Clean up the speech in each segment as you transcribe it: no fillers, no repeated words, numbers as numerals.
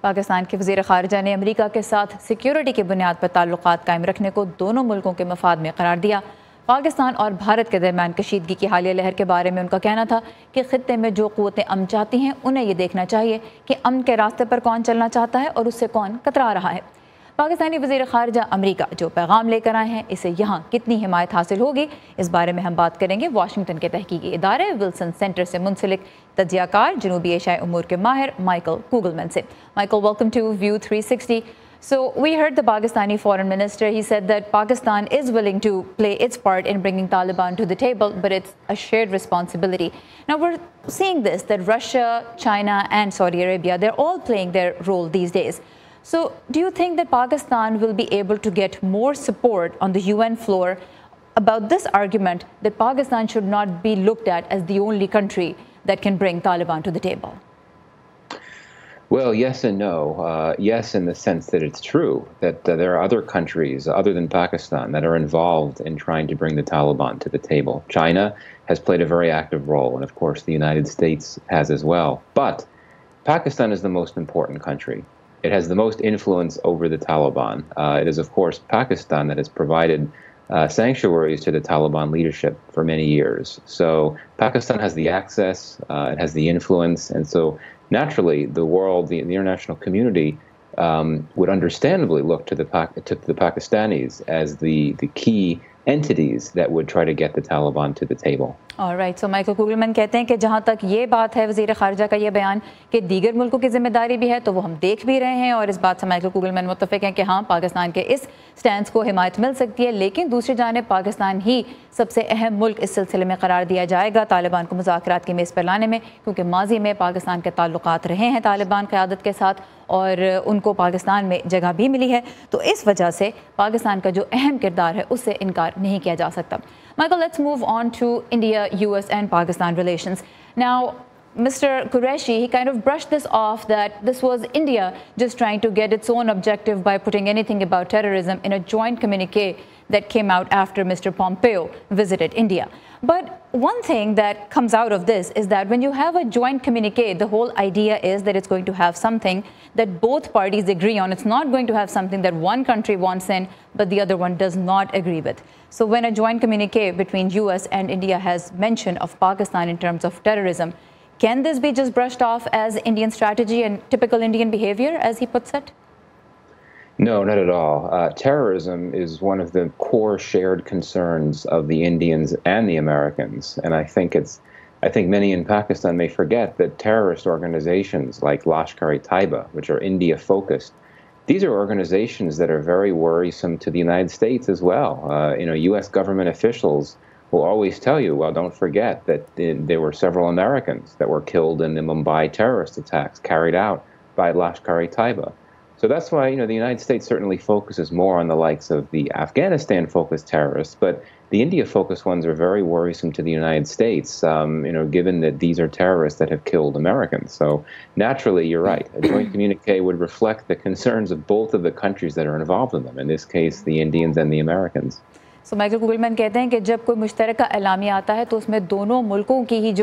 पाकिस्तान के वज़ीर ख़ारिजा ने अमेरिका के साथ सिक्योरिटी की बुनियाद पर ताल्लुकात कायम रखने को दोनों मुल्कों के मफाद में करार दिया। पाकिस्तान और भारत के दरमियान कशीदगी की हालिया लहर के बारे में उनका कहना था कि खित्ते में जो क़ुव्वतें अमन चाहती हैं उन्हें ये देखना चाहिए कि अमन के रास्ते पर कौन चलना चाहता है और उससे कौन कतरा रहा है। पाकिस्तानी वज़ीर ख़ारिजा अमेरिका जो पैगाम लेकर आए हैं इसे यहाँ कितनी हिमायत हासिल होगी, इस बारे में हम बात करेंगे वाशिंगटन के तहकीकी इदारे विल्सन सेंटर से मुंसलिक तज्ज़ियाकार जनूबी एशियाई उमूर के माहिर माइकल कुगलमैन से। Michael, welcome to View 360. So we heard the Pakistani foreign minister, he said that Pakistan is willing to play its part in bringing Taliban to the table, but it's a shared responsibility. Now we're seeing this, that Russia, China and Saudi Arabia, they're all playing their role these days. So do you think that Pakistan will be able to get more support on the UN floor about this argument that Pakistan should not be looked at as the only country that can bring Taliban to the table? Well, yes and no. Yes, in the sense that it's true that there are other countries other than Pakistan that are involved in trying to bring the Taliban to the table. China has played a very active role, and of course the United States has as well. But Pakistan is the most important country. It has the most influence over the Taliban. It is, of course, Pakistan that has provided sanctuaries to the Taliban leadership for many years. So Pakistan has the access, it has the influence, and so naturally the world, the international community would understandably look to the Pakistanis as the key entities that would try to get the Taliban to the table. Alright, so Michael Kugelman कहते हैं कि जहाँ तक ये बात है वज़ीर ख़ारिजा का ये बयान कि दीगर मुल्कों की जिम्मेदारी भी है तो वो हम देख भी रहे हैं, और इस बात से माइकल कुगलमैन मुत्तफ़िक़ हैं कि हाँ, पाकिस्तान के इस स्टैंड को हिमायत मिल सकती है, लेकिन दूसरी जानिब पाकिस्तान ही सबसे अहम मुल्क इस सिलसिले में करार दिया जाएगा तालिबान को मुज़ाकरात की मेज़ पर लाने में, क्योंकि माजी में पाकिस्तान के ताल्लुकात रहे हैं तालिबान क़यादत के साथ और उनको पाकिस्तान में जगह भी मिली है, तो इस वजह से पाकिस्तान का जो अहम किरदार है उससे इनकार नहीं किया जा सकता। Michael, let's move on to India, US and Pakistan relations. Now, Mr. Qureshi, he kind of brushed this off that this was India just trying to get its own objective by putting anything about terrorism in a joint communique that came out after Mr. Pompeo visited India. But one thing that comes out of this is that when you have a joint communique, the whole idea is that it's going to have something that both parties agree on. It's not going to have something that one country wants in, but the other one does not agree with. So when a joint communique between US and India has mention of Pakistan in terms of terrorism, can this be just brushed off as Indian strategy and typical Indian behavior, as he puts it? No, not at all. Terrorism is one of the core shared concerns of the Indians and the Americans, and I think many in Pakistan may forget that terrorist organizations like Lashkar-e-Taiba, which are India-focused, these are organizations that are very worrisome to the United States as well. U.S. government officials will always tell you, well, don't forget that there were several Americans that were killed in the Mumbai terrorist attacks carried out by Lashkar-e-Taiba. So that's why, the United States certainly focuses more on the likes of the Afghanistan-focused terrorists, but the India-focused ones are very worrisome to the United States, given that these are terrorists that have killed Americans. So naturally, you're right. A joint communique would reflect the concerns of both of the countries that are involved in them, in this case, the Indians and the Americans. So Michael Kugelman कहते हैं कि जब कोई मुश्तरका एलामिया आता है तो उसमें दोनों मुल्कों की ही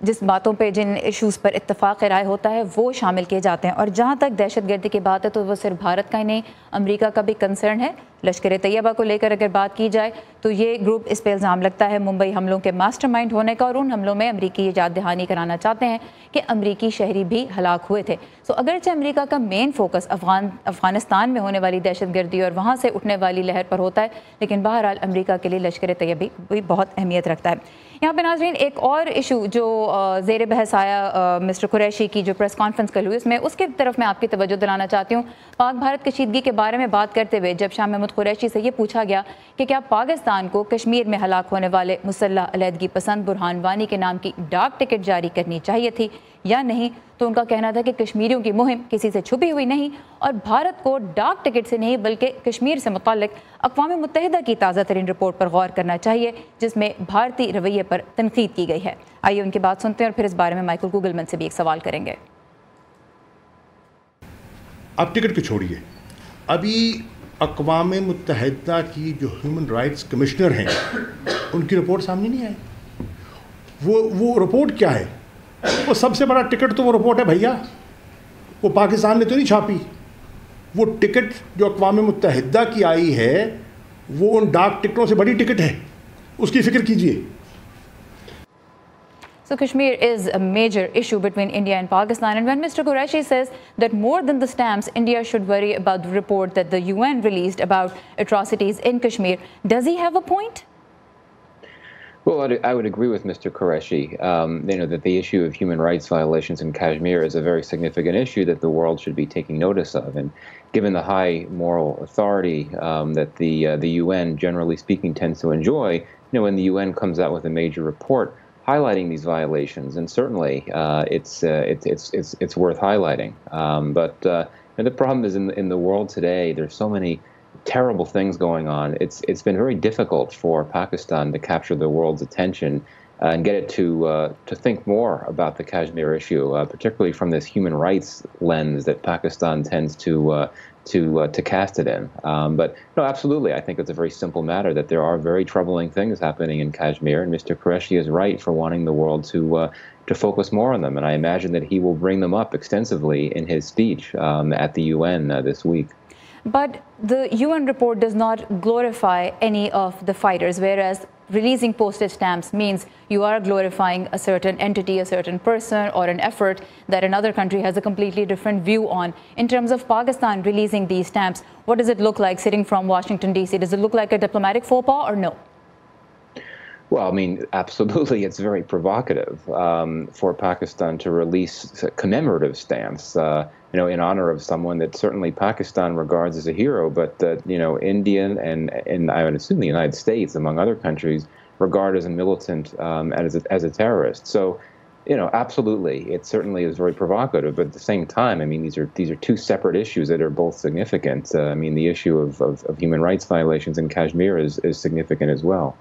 जिस बातों पे जिन इश्यूज़ पर इत्तफाक़ राय होता है वो शामिल किए जाते हैं, और जहाँ तक दहशतगर्दी की बात है तो वो सिर्फ भारत का ही नहीं, अमेरिका का भी कंसर्न है। लश्कर तैयबा को लेकर अगर बात की जाए तो ये ग्रुप इस पर इल्ज़ाम लगता है मुंबई हमलों के मास्टरमाइंड होने का, और उन हमलों में अमरीकी याद दहानी कराना चाहते हैं कि अमरीकी शहरी भी हलाक हुए थे। सो अगरचे अमरीका का मेन फोकस अफ़गानिस्तान में होने वाली दहशतगर्दी और वहाँ से उठने वाली लहर पर होता है, लेकिन बहरहाल अमरीका के लिए लश्कर तैयबा भी बहुत अहमियत रखता है। यहाँ पे नाज़रीन एक और इशू जो ज़ेर बहस आया मिस्टर कुरैशी की जो प्रेस कॉन्फ्रेंस कल हुई उसमें, उसकी तरफ मैं आपकी तवज्जो दिलाना चाहती हूँ। पाक भारत कशीदगी के बारे में बात करते हुए जब शाह महमूद कुरैशी से ये पूछा गया कि क्या पाकिस्तान को कश्मीर में हलाक होने वाले मुसल्लह अलहदगी पसंद बुरहान वानी के नाम की डाक टिकट जारी करनी चाहिए थी या नहीं, तो उनका कहना था कि कश्मीरियों की मुहिम किसी से छुपी हुई नहीं और भारत को डाक टिकट से नहीं बल्कि कश्मीर से मुताल्लिक अक़वाम मुत्तहिदा की ताज़ा तरीन रिपोर्ट पर गौर करना चाहिए जिसमें भारतीय रवैये पर तनकीद की गई है। आइए उनकी बात सुनते हैं और फिर इस बारे में माइकल कुगलमैन से भी एक सवाल करेंगे। अब टिकट को छोड़िए, अभी अक़वाम मुत्तहिदा की जो ह्यूमन राइट्स कमिश्नर हैं उनकी रिपोर्ट सामने नहीं आई। वो रिपोर्ट क्या है? वो सबसे बड़ा टिकट तो वो रिपोर्ट है भैया, वो पाकिस्तान ने तो नहीं छापी। वो टिकट जो अक़वाम मुत्तहिदा की आई है वो उन डाक टिकटों से बड़ी टिकट है, उसकी फ़िक्र कीजिए। So Kashmir is a major issue between India and Pakistan, and when Mr. Qureshi says that more than the stamps, India should worry about the report that the UN released about atrocities in Kashmir, does he have a point? Well, I would agree with Mr. Qureshi. That the issue of human rights violations in Kashmir is a very significant issue that the world should be taking notice of. And given the high moral authority that the UN, generally speaking, tends to enjoy, when the UN comes out with a major report highlighting these violations, and certainly it's worth highlighting. But the problem is in the world today, there's so many terrible things going on. It's been very difficult for Pakistan to capture the world's attention and get it to think more about the Kashmir issue, particularly from this human rights lens that Pakistan tends to cast it in. But no, absolutely, I think it's a very simple matter that there are very troubling things happening in Kashmir, and Mr. Qureshi is right for wanting the world to focus more on them. And I imagine that he will bring them up extensively in his speech at the UN this week. But the UN report does not glorify any of the fighters, whereas releasing postage stamps means you are glorifying a certain entity, a certain person, or an effort that another country has a completely different view on. In terms of Pakistan releasing these stamps, what does it look like sitting from Washington, D.C.? Does it look like a diplomatic faux pas or no? Well, I mean, absolutely, it's very provocative for Pakistan to release commemorative stamps, in honor of someone that certainly Pakistan regards as a hero, but that, India and I would assume the United States, among other countries, regard as a militant, as a terrorist. So, absolutely, it certainly is very provocative. But at the same time, I mean, these are two separate issues that are both significant. I mean, the issue of human rights violations in Kashmir is significant as well.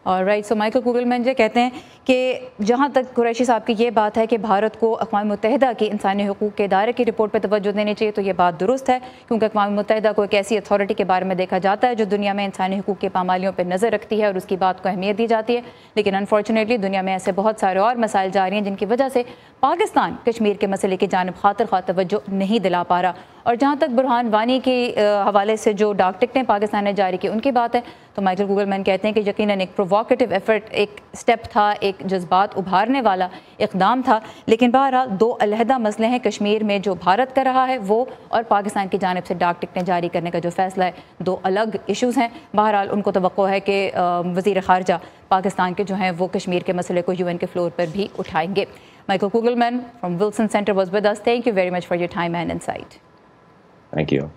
Right, so Michael Kugelman जो कहते हैं कि जहाँ तक कुरैशी साहब की ये बात है कि भारत को अक़वाम मुत्तहिदा की इंसानी हकूक़ के इदारे की रिपोर्ट पर तवज्जो देनी चाहिए, तो ये बात दुरुस्त है, क्योंकि अक़वाम मुत्तहिदा को एक ऐसी अथॉरिटी के बारे में देखा जाता है जो दुनिया में इंसानी हकूक़ के पामालियों पर नज़र रखती है और उसकी बात को अहमियत दी जाती है। लेकिन अनफॉर्चुनेटली दुनिया में ऐसे बहुत सारे और मसाइल जारी हैं जिनकी वजह से पाकिस्तान कश्मीर के मसले की जानिब खातिर खा तवज्जो नहीं दिला पा रहा। और जहाँ तक बुरहान वानी के हवाले से जो डाक टिकटें पाकिस्तान ने जारी की उनकी बात है, तो माइकल कुगलमैन कहते हैं कि यकीनन एक प्रोवोकेटिव एफर्ट, एक स्टेप था, एक जज्बात उभारने वाला इक़दाम था। लेकिन बहरहाल दो अलहदा मसले हैं कश्मीर में जो भारत कर रहा है वो, और पाकिस्तान की जानिब से डाक टिकटें जारी करने का जो फैसला है, दो अलग इशूज़ हैं। बहरहाल उनको तवक्को है कि वज़ीर ख़ारजा पाकिस्तान के जो हैं वो कश्मीर के मसले को UN के फ्लोर पर भी उठाएंगे। Michael Kugelman from Wilson Center was with us. Thank you very much for your time and insight. Thank you.